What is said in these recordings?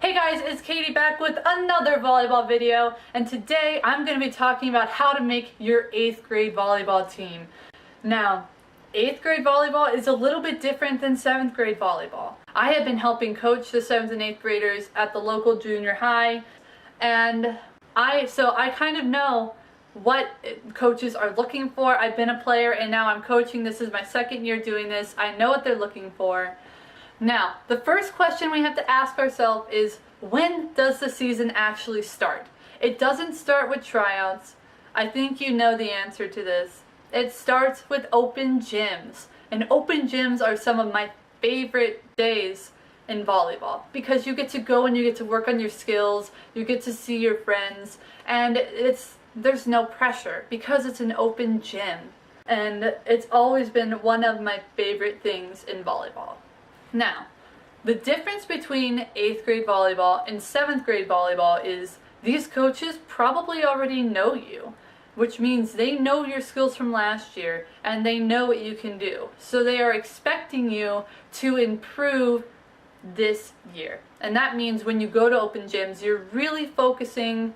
Hey guys, it's Katie back with another volleyball video, and today I'm going to be talking about how to make your 8th grade volleyball team. Now, 8th grade volleyball is a little bit different than 7th grade volleyball. I have been helping coach the 7th and 8th graders at the local junior high, and I kind of know what coaches are looking for. I've been a player and now I'm coaching. This is my second year doing this. I know what they're looking for. Now, the first question we have to ask ourselves is, when does the season actually start? It doesn't start with tryouts. I think you know the answer to this. It starts with open gyms. And open gyms are some of my favorite days in volleyball because you get to go and you get to work on your skills, you get to see your friends, and there's no pressure because it's an open gym. And it's always been one of my favorite things in volleyball. Now, the difference between 8th grade volleyball and 7th grade volleyball is these coaches probably already know you, which means they know your skills from last year and they know what you can do. So they are expecting you to improve this year. And that means when you go to open gyms, you're really focusing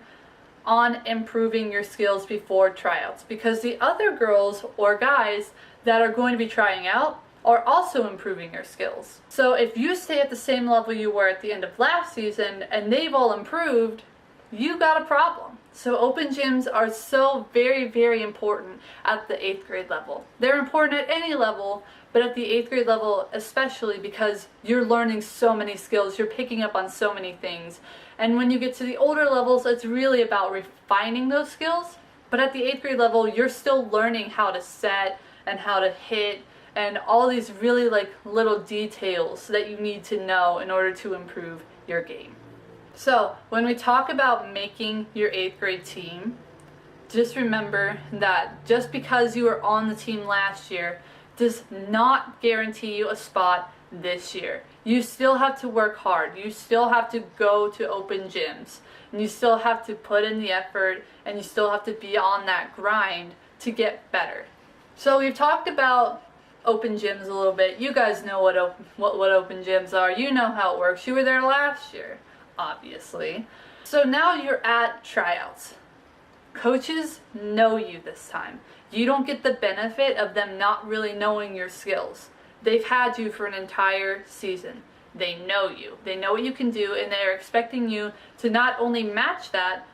on improving your skills before tryouts, because the other girls or guys that are going to be trying out are also improving your skills. So if you stay at the same level you were at the end of last season and they've all improved, you got a problem. So open gyms are so very, very important at the 8th grade level. They're important at any level, but at the 8th grade level especially, because you're learning so many skills, you're picking up on so many things. And when you get to the older levels, it's really about refining those skills. But at the 8th grade level, you're still learning how to set and how to hit and all these really little details that you need to know in order to improve your game. So when we talk about making your 8th grade team, just remember that just because you were on the team last year does not guarantee you a spot this year. You still have to work hard. You still have to go to open gyms. And you still have to put in the effort, and you still have to be on that grind to get better. So we've talked about open gyms a little bit. You guys know what open gyms are. You know how it works. You were there last year, obviously. So now you're at tryouts. Coaches know you this time. You don't get the benefit of them not really knowing your skills. They've had you for an entire season. They know you. They know what you can do, and they're expecting you to not only match that,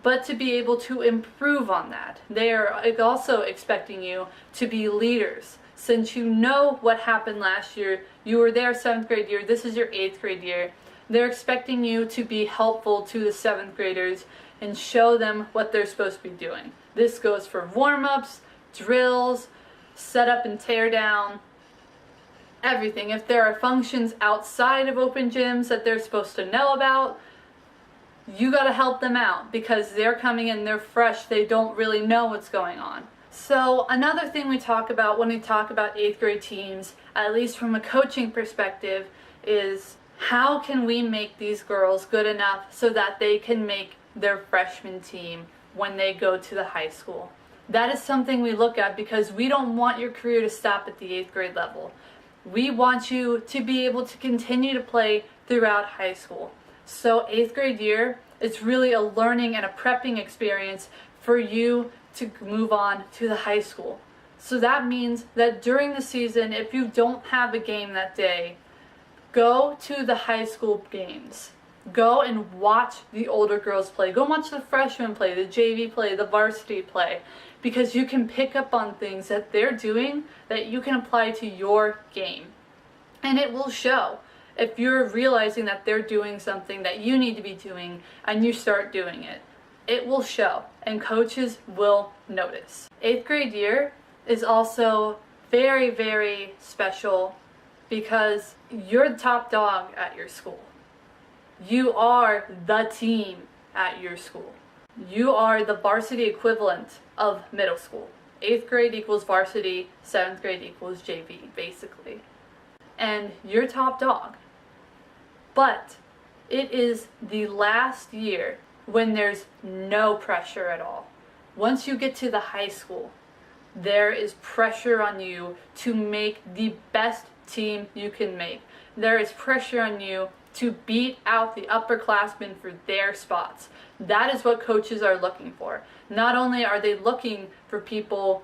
but to be able to improve on that. They are also expecting you to be leaders. Since you know what happened last year, you were there 7th grade year, this is your 8th grade year, they're expecting you to be helpful to the 7th graders and show them what they're supposed to be doing. This goes for warm-ups, drills, setup and tear down, everything. If there are functions outside of open gyms that they're supposed to know about, you gotta help them out because they're coming in, they're fresh, they don't really know what's going on. So another thing we talk about when we talk about 8th grade teams, at least from a coaching perspective, is how can we make these girls good enough so that they can make their freshman team when they go to the high school. That is something we look at because we don't want your career to stop at the 8th grade level. We want you to be able to continue to play throughout high school. So 8th grade year, it's really a learning and a prepping experience for you to move on to the high school. So that means that during the season, if you don't have a game that day, go to the high school games. Go and watch the older girls play. Go watch the freshmen play, the JV play, the varsity play, because you can pick up on things that they're doing that you can apply to your game. And it will show if you're realizing that they're doing something that you need to be doing and you start doing it. It will show, and coaches will notice. 8th grade year is also very, very special because you're the top dog at your school. You are the team at your school. You are the varsity equivalent of middle school. 8th grade equals varsity, 7th grade equals JV, basically. And you're top dog. But it is the last year when there's no pressure at all. Once you get to the high school, there is pressure on you to make the best team you can make. There is pressure on you to beat out the upperclassmen for their spots. That is what coaches are looking for. Not only are they looking for people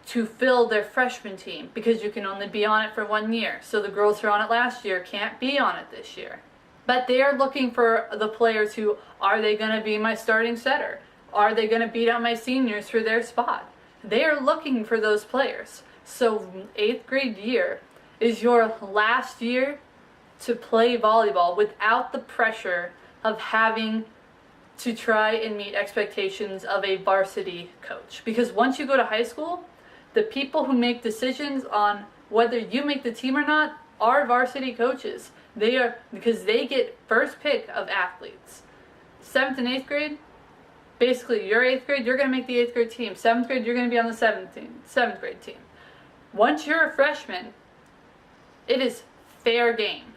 to fill their freshman team, because you can only be on it for 1 year. So the girls who were on it last year can't be on it this year. But they are looking for the players who, are they going to be my starting setter? Are they going to beat out my seniors for their spot? They are looking for those players. So 8th grade year is your last year to play volleyball without the pressure of having to try and meet expectations of a varsity coach. Because once you go to high school, the people who make decisions on whether you make the team or not are varsity coaches. They are, because they get first pick of athletes. 7th and 8th grade, basically your 8th grade, you're going to make the 8th grade team. 7th grade, you're going to be on the 7th grade team. Once you're a freshman, it is fair game.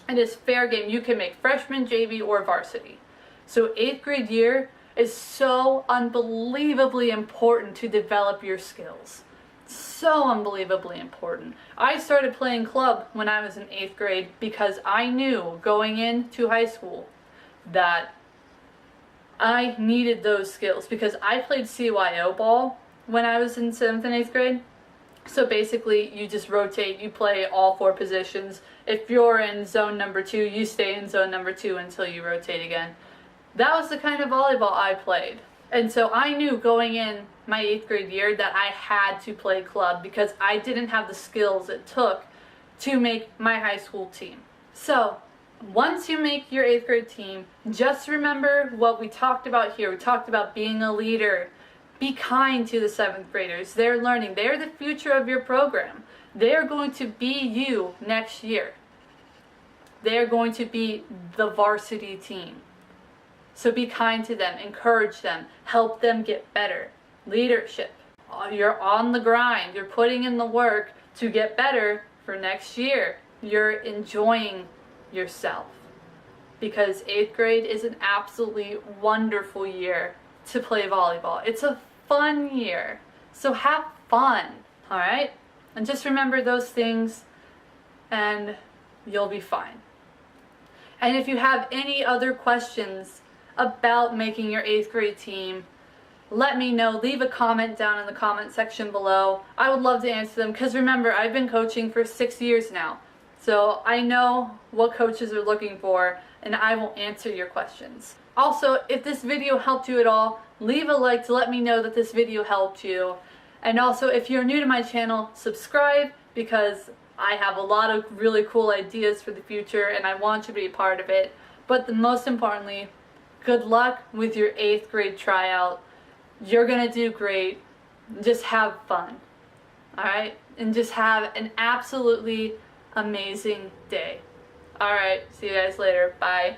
It is fair game. You can make freshman, JV, or varsity. So 8th grade year is so unbelievably important to develop your skills. So unbelievably important. I started playing club when I was in 8th grade because I knew going into high school that I needed those skills, because I played CYO ball when I was in 7th and 8th grade. So basically you just rotate, you play all 4 positions. If you're in zone number 2, you stay in zone number 2 until you rotate again. That was the kind of volleyball I played. And so I knew going in my 8th grade year that I had to play club because I didn't have the skills it took to make my high school team. So once you make your 8th grade team, just remember what we talked about here. We talked about being a leader. Be kind to the 7th graders. They're learning. They're the future of your program. They're going to be you next year. They're going to be the varsity team. So be kind to them, encourage them, help them get better. Leadership. You're on the grind. You're putting in the work to get better for next year. You're enjoying yourself, because 8th grade is an absolutely wonderful year to play volleyball. It's a fun year. So have fun, all right? And just remember those things and you'll be fine. And if you have any other questions about making your 8th grade team, let me know. Leave a comment down in the comment section below. I would love to answer them, because remember, I've been coaching for 6 years now. So I know what coaches are looking for, and I will answer your questions. Also, if this video helped you at all, leave a like to let me know that this video helped you. And also, if you're new to my channel, subscribe, because I have a lot of really cool ideas for the future and I want you to be a part of it. But most importantly, good luck with your 8th grade tryout. You're gonna do great. Just have fun. Alright? And just have an absolutely amazing day. Alright, see you guys later. Bye.